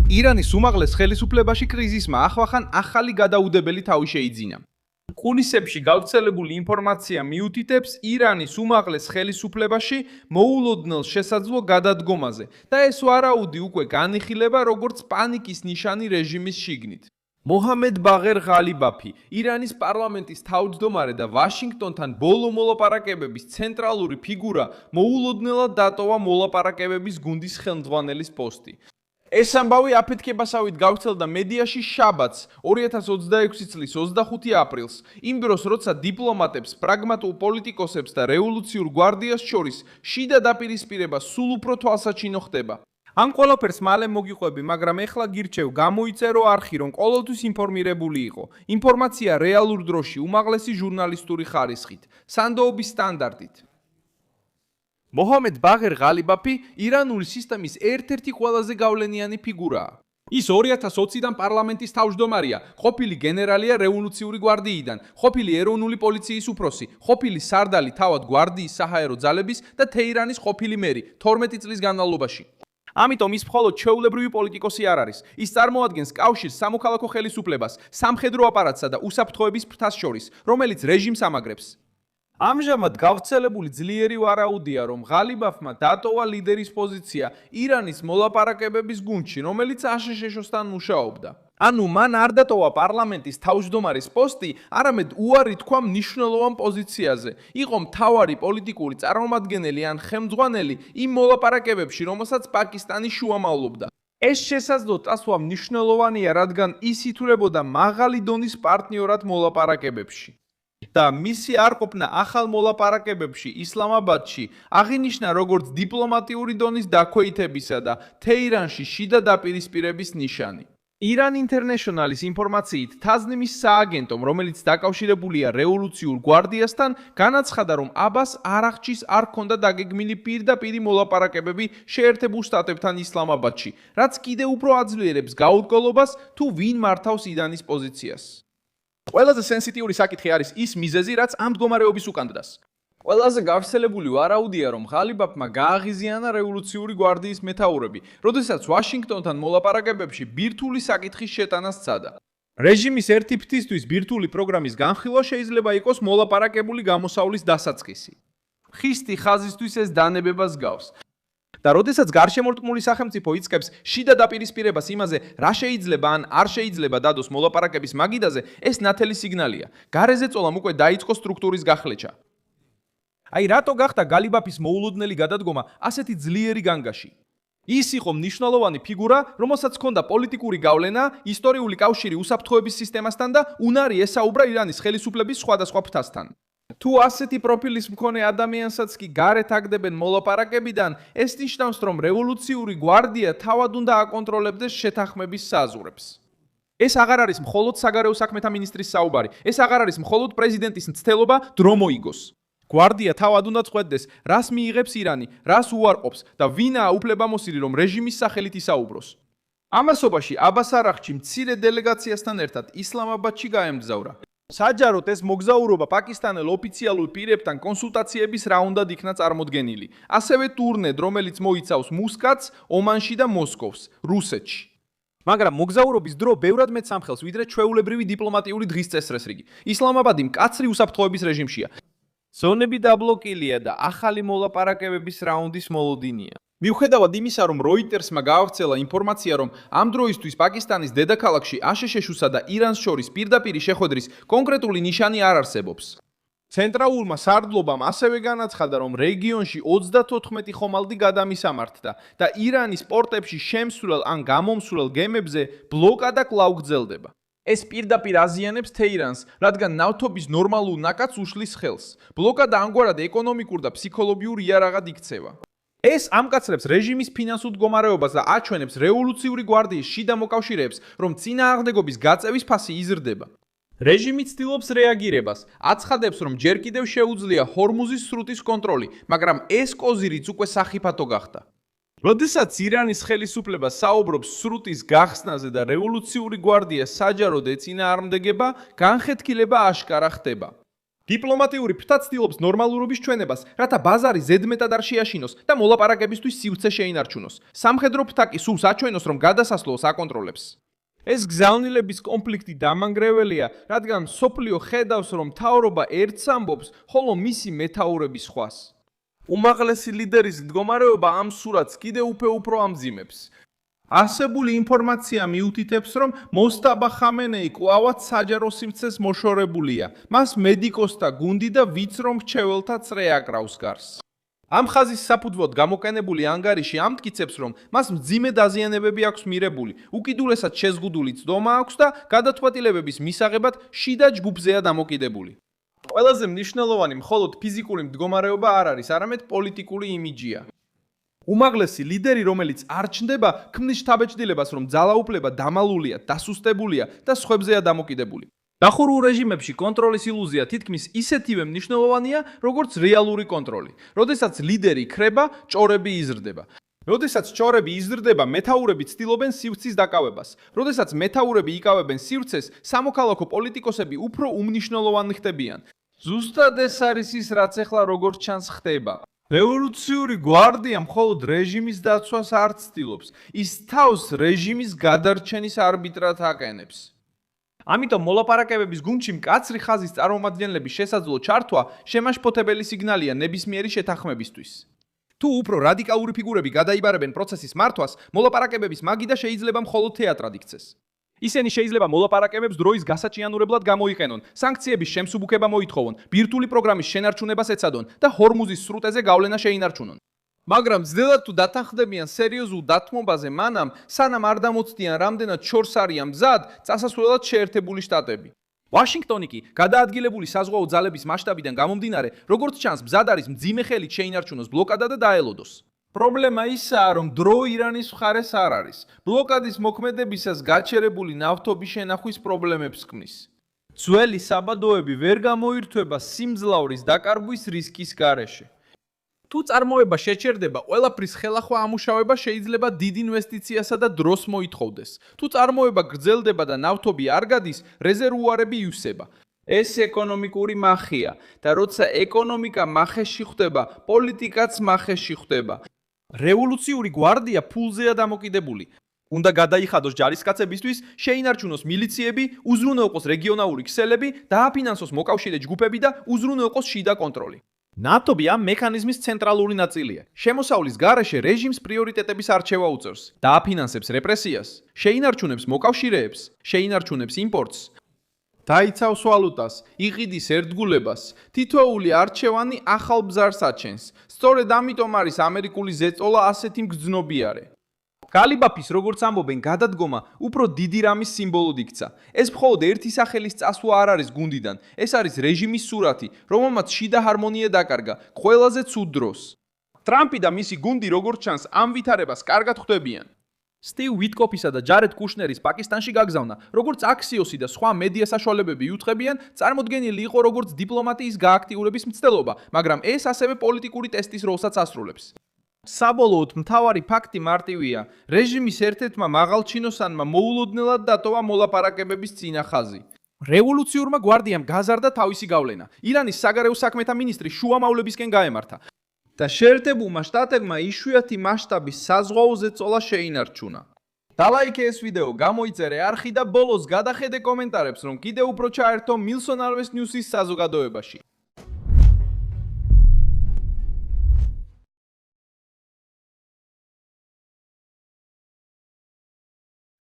ირანის უმაღლეს ხელისუფლებაში კრიზისმა ახლახან ახალი გადაუდებელი თავი შეიძინა. კულისებში გავრცელებული ინფორმაცია მიუთითებს ირანის უმაღლეს ხელისუფლებაში მოულოდნელ შესაძლო გადადგომაზე და ეს ვარაუდი უკვე განიხილება როგორც პანიკის ნიშანი რეჟიმის შიგნით. მოჰამედ ბაღერ ღალიბაფი, ირანის პარლამენტის თავმჯდომარე და ვაშინგტონთან ბოლო მოლაპარაკებების ცენტრალური ფიგურა მოულოდნელად დატოვა მოლაპარაკებების გუნდის ხელმძღვანელის პოსტი. ეს ამბავი აფეთქებასავით გავრცელდა მედიაში შაბათს 2026 წლის 25 აპრილს, იმ დროს, როცა დიპლომატებს, პრაგმატულ პოლიტიკოსებს და რევოლუციურ გვარდიას შორის შიდა დაპირისპირება სულ უფრო თვალსაჩინო ხდება. ამ ყველაფერს მალე მოგიყვები, მაგრამ ეხლა გირჩევ, გამოიწერო არხი, რომ ყოველთვის ინფორმირებული იყო. ინფორმაცია რეალურ დროში, უმაღლესი ჟურნალისტური ხარისხით, სანდოობის სტანდარტით. მოჰამედ ბაღერ ღალიბაფი ირანული სისტემის ერთ-ერთი ყველაზე გავლენიანი ფიგურაა. ის 2020-დან პარლამენტის თავმჯდომარეა, ყოფილი გენერალია რევოლუციური გვარდიიდან, ყოფილი ეროვნული პოლიციის უფროსი, ყოფილი სარდალი თავად გვარდიის საჰაერო ძალების და თეირანის ყოფილი მერი 12 წლის განმავლობაში. ამიტომ ის მხოლოდ ჩვეულებრივი პოლიტიკოსი არ არის. ის წარმოადგენს კავშირს სამოქალაქო ხელისუფლებას, სამხედრო აპარატსა და უსაფრთხოების ფრთას შორის, რომელიც რეჟიმს ამაგრებს. ამჟამად გავრცელებული ძლიერი ვარაუდია, რომ ღალიბაფმა დატოვა ლიდერის პოზიცია ირანის მოლაპარაკებების გუნდში, რომელიც აშშ-სთან მუშაობდა. ანუ მან არ დატოვა პარლამენტის თავმჯდომარის პოსტი, არამედ უარი თქვა მნიშვნელოვან პოზიციაზე. იყო მთავარი პოლიტიკური წარმომადგენელი ან ხელმძღვანელი იმ მოლაპარაკებებში, რომელსაც პაკისტანი შუამავლობდა. ეს შესაძლო წასვლა მნიშვნელოვანია, რადგან ის ითვლებოდა მაღალი დონის პარტნიორად მოლაპარაკებებში. და მისი არყოფნა ახალ მოლაპარაკებებში ისლამაბადში აღინიშნა როგორც დიპლომატიური დონის დაქვეითებისა და თეირანში შიდა დაპირისპირების ნიშანი. Iran International-ის ინფორმაციით თაზნიმის სააგენტომ, რომელიც დაკავშირებულია რევოლუციურ გვარდიასთან, განაცხადა, რომ აბას არახჩის არ ჰქონდა დაგეგმილი პირდაპირი მოლაპარაკებები შეერთებულ შტატებთან ისლამაბადში, რაც კიდევ უფრო აძლიერებს გაუდგოლობას თუ ვინ მართავს ირანის პოზიციას. ყველაზე სენსიტიური საკითხი არის ის მიზეზი, რაც ამ მდგომარეობის უკან დგას. ყველაზე გავრცელებული ვარაუდია, რომ ღალიბაფმა გააღიზიანა რევოლუციური გვარდიის მეთაურები, როდესაც ვაშინგტონთან მოლაპარაკებებში ბირთვული საკითხის შეტანას სცადა. რეჟიმის ერთი ფრთისთვის ბირთვული პროგრამის განხილვა შეიძლება იყოს მოლაპარაკებული გამოსავლის დასაწყისი. ხისტი ხაზისთვის ეს დანებებას გავს. და როდესაც გარშემორტყმული სახელმწიფო იწყებს შიდა დაპირისპირებას იმაზე, რა შეიძლება ან არ შეიძლება დადოს მოლაპარაკების მაგიდაზე, ეს ნათელი სიგნალია. გარეზე წოლამ უკვე დაიწყო სტრუქტურის გახლეჩა. აი რატო გახდა ღალიბაფის მოულოდნელი გადადგომა ასეთი ძლიერი განგაში? ის იყო მნიშვნელოვანი ფიგურა, რომელსაც ჰქონდა პოლიტიკური გავლენა, ისტორიული კავშირი უსაფრთხოების სისტემასთან და უნარი ესაუბრა ირანის ხელისუფლების სხვადასხვა ფრთასთან. თუ ასეთი პროფილის მქონე ადამიანსაც კი გარეთ აგდებენ მოლაპარაკებიდან, ეს ნიშნავს, რომ რევოლუციური გვარდია თავად უნდა აკონტროლებდეს შეთანხმების საზღვრებს. ეს აღარ არის მხოლოდ საგარეო საქმეთა მინისტრის საუბარი, ეს აღარ არის მხოლოდ პრეზიდენტის მცდელობა დრო მოიგოს. გვარდია თავად უნდა წყვეტდეს, რას მიიღებს ირანი, რას უარყოფს და ვინაა უფლებამოსილი, რომ რეჟიმის სახელით ისაუბროს. ამასობაში აბას არახჩი მცირე დელეგაციასთან ერთად ისლამაბადში გაემგზავრა. საჯაროდ ეს მოგზაურობა პაკისტანელ ოფიციალურ პირებთან კონსულტაციების რაუნდად იქნა წარმოდგენილი. ასევე ტურნედ, რომელიც მოიცავს მუსკატს, ომანში და მოსკოვს, რუსეთში. მაგრამ მოგზაურობის დრო ბევრად მეტ სამხელს, ვიდრე ჩვეულებრივი დიპლომატიური დღის წესრიგი. ისლამაბადი მკაცრი უსაფრთხოების რეჟიმშია. ზონები დაბლოკილია და ახალი მოლაპარაკებების რაუნდის მოლოდინია. მიუხედავად იმისა, რომ როიტერსმა გაავრცელა ინფორმაცია, რომ ამ დროისთვის პაკისტანის დედაქალაქში აშშ-სა და ირანს შორის პირდაპირი შეხვედრის კონკრეტული ნიშანი არ არსებობს. ცენტრალურმა სარდლობამ ასევე განაცხადა, რომ რეგიონში 34 ხომალდი გადამისამართდა და ირანის პორტებში შემსვლელ ან გამომსვლელ გემებზე ბლოკადა კვლავ გრძელდება. ეს პირდაპირ აზიანებს თეირანს, რადგან ნავთობის ნორმალურ ნაკადს უშლის ხელს. ბლოკადა ამგვარად ეკონომიკურ და ფსიქოლოგიურ იარაღად იქცევა. ეს ამკაცრებს რეჟიმის ფინანსურ მდგომარეობას და აჩვენებს რევოლუციური გვარდიის შიდა მოკავშირეებს, რომ წინააღმდეგობის გაწევის ფასი იზრდება. რეჟიმი ცდილობს რეაგირებას, აცხადებს, რომ ჯერ კიდევ შეუძლია ჰორმუზის სრუტის კონტროლი, მაგრამ ეს კოზირიც უკვე სახიფათო გახდა. როდესაც ირანის ხელისუფლება საუბრობს სრუტის გახსნაზე და რევოლუციური გვარდია საჯაროდ ეწინააღმდეგება, განხეთქილება აშკარა ხდება. დიპლომატიური ფრთა ცდილობს ნორმალურობის ჩვენებას, რათა ბაზარი ზედმეტად არ შეაშინოს და მოლაპარაკებისთვის სივრცე შეინარჩუნოს. სამხედრო ფრთა კი სურს აჩვენოს, რომ გადასასვლელს აკონტროლებს. ეს გზავნილების კონფლიქტი დამანგრეველია, რადგან მსოფლიო ხედავს, რომ მთავრობა ერთს ამბობს, ხოლო მისი მეთაურები სხვას. უმაღლესი ლიდერის მდგომარეობა ამ სურათს კიდევ უფრო ამძიმებს. ასებული ინფორმაცია მიუთითებს, რომ მოსტაბა ხამენეი კვლავაც საჯარო სივრცეს მოშორებულია. მას მედიკოსთა გუნდი და ვიწრო მრჩეველთა წრე აკრავს გარს. ამ ხაზის საფუძვლოდ გამოყენებული ანგარიში ამტკიცებს, რომ მას მძიმე დაზიანებები აქვს მირებული, უკიდურესად შეზღუდული წდომა აქვს და გადაწყვეტილებების მისაღებად შიდა ჯგუფზეა დამოკიდებული. ყველაზე მნიშვნელოვანი მხოლოდ ფიზიკური მდგომარეობა არ არის, არამედ პოლიტიკური იმიჯია. უმაღლესი ლიდერი, რომელიც არ ჩნდება, ქმნის შთაბეჭდილებას, რომ ძალაუფლება დამალულია, დასუსტებულია და სხვებზეა დამოკიდებული. დახურულ რეჟიმებში კონტროლის ილუზია თითქმის ისეთივე მნიშვნელოვანია, როგორც რეალური კონტროლი. როდესაც ლიდერი ქრება, ჭორები იზრდება. როდესაც ჭორები იზრდება, მეთაურები ცდილობენ სივრცის დაკავებას. როდესაც მეთაურები იკავებენ სივრცეს, სამოქალაქო პოლიტიკოსები უფრო უმნიშვნელოვანი ხდებიან. ზუსტად ეს არის ის, რაც ახლა როგორც ჩანს ხდება. რევოლუციური გვარდია მხოლოდ რეჟიმის დაცვას არ ცდილობს, ის თავს რეჟიმის გადარჩენის არბიტრად აკენებს. ამიტომ მოლაპარაკებების გუნდში მკაცრი ხაზის წარმომადგენლების შესაძლო ჩართვა შემაშფოთებელი სიგნალია ნებისმიერი შეთანხმებისთვის. თუ უფრო რადიკალური ფიგურები გადაიბარებენ პროცესის მართვას, მოლაპარაკებების მაგიდა შეიძლება მხოლოდ თეატრად იქცეს. ისინი შეიძლება მოლაპარაკებებს დროის გასაჭიანურებლად გამოიყენონ, სანქციების შემსუბუქება მოითხოვონ, ბირთვული პროგრამის შენარჩუნებას ეცადონ და ჰორმუზის სრუტეზე გავლენა შეინარჩუნონ. მაგრამ ძნელად თუ დათანხმდებიან სერიოზულ დათმობაზე მანამ, სანამ არ დამოწდიან რამდენად შორს არიან მზად, წასასვლელად შეერთებული შტატები. ვაშინგტონი კი გადაადგილებული საზღვაო ძალების მასშტაბიდან გამომდინარე, როგორც ჩანს, მზად არის მძიმე ხელით შეინარჩუნოს ბლოკადა და დაელოდოს. პრობლემა ისაა, რომ დრო ირანის მხარეს არ არის. ბლოკადის მოქმედებისას გაჩერებული ნავთობის შენახვის პრობლემებს ქმნის. ძველი საბადოები ვერ გამოირთვება სიმძლავრის დაკარგვის რისკის გარეშე. თუ წარმოება შეჩერდება, ყველაფრის ხელახლა ამუშავება შეიძლება დიდ ინვესტიციასა და დროს მოითხოვდეს. თუ წარმოება გრძელდება და ნავთობი არ გადის, რეზერვუარები ივსება. ეს ეკონომიკური მახია და როცა ეკონომიკა მახეში ხვდება, პოლიტიკაც მახეში ხვდება. რევოლუციური გვარდია ფულზეა დამოკიდებული. უნდა გადაიხადოს ჯარისკაცებისთვის, შეინარჩუნოს მილიციები, უზრუნველყოს რეგიონალური ქსელები, დააფინანსოს მოკავშირე ჯგუფები და უზრუნველყოს შიდა კონტროლი. ნავთობი ამ მექანიზმის ცენტრალური ნაწილია. შემოსავლის გარეშე რეჟიმს პრიორიტეტების არჩევა უწევს, დააფინანსებს რეპრესიას, შეინარჩუნებს მოკავშირეებს, შეინარჩუნებს იმპორტს. დაიცავს ვალუტას, იყიდის ერთგულებას, თითოეული არჩევანი ახალ ბზარს აჩენს. სწორედ ამიტომ არის ამერიკული ზეწოლა ასეთი მგრძნობიარე. კალიბაფის, როგორც ამბობენ, გადადგომა უფრო დიდი რამის სიმბოლოდ იქცა. ეს მხოლოდ ერთი სახელის წასვლა არ არის გუნდიდან, ეს არის რეჟიმის სურათი, რომელმაც შიდა ჰარმონია დაკარგა, ყველაზე ცუდ დროს. ტრამპი და მისი გუნდი, როგორც ჩანს, ამ ვითარებას კარგად ხვდებიან. სტივ ვიტკოფისა და ჯარედ კუშნერის პაკისტანში გაგზავნა, როგორც აქსიოსი და სხვა მედია საშუალებები იუთხრებიან, წარმოდგენილი იყო როგორც დიპლომატიის გააქტიურების მცდელობა, მაგრამ ეს ასევე პოლიტიკური ტესტის როლსაც ასრულებს. საბოლოოდ მთავარი ფაქტი მარტივია. რეჟიმის ერთ-ერთმა მაღალჩინოსანმა მოულოდნელად დატოვა მოლაპარაკებების წინა ხაზი. რევოლუციურმა გვარდიამ გაზარდა თავისი გავლენა. ირანის საგარეო საქმეთა მინისტრი შუამავლებისკენ გაემართა. და შეერთებულმა შტატებმა იშვიათი მასშტაბის საზღვაო ზეწოლა შეინარჩუნა. დალაიქე ეს ვიდეო, გამოიწერე არხი და ბოლოს გადახედე კომენტარებს, რომ კიდევ უფრო ჩაერთო Milson Harvest News-ის საზოგადოებაში.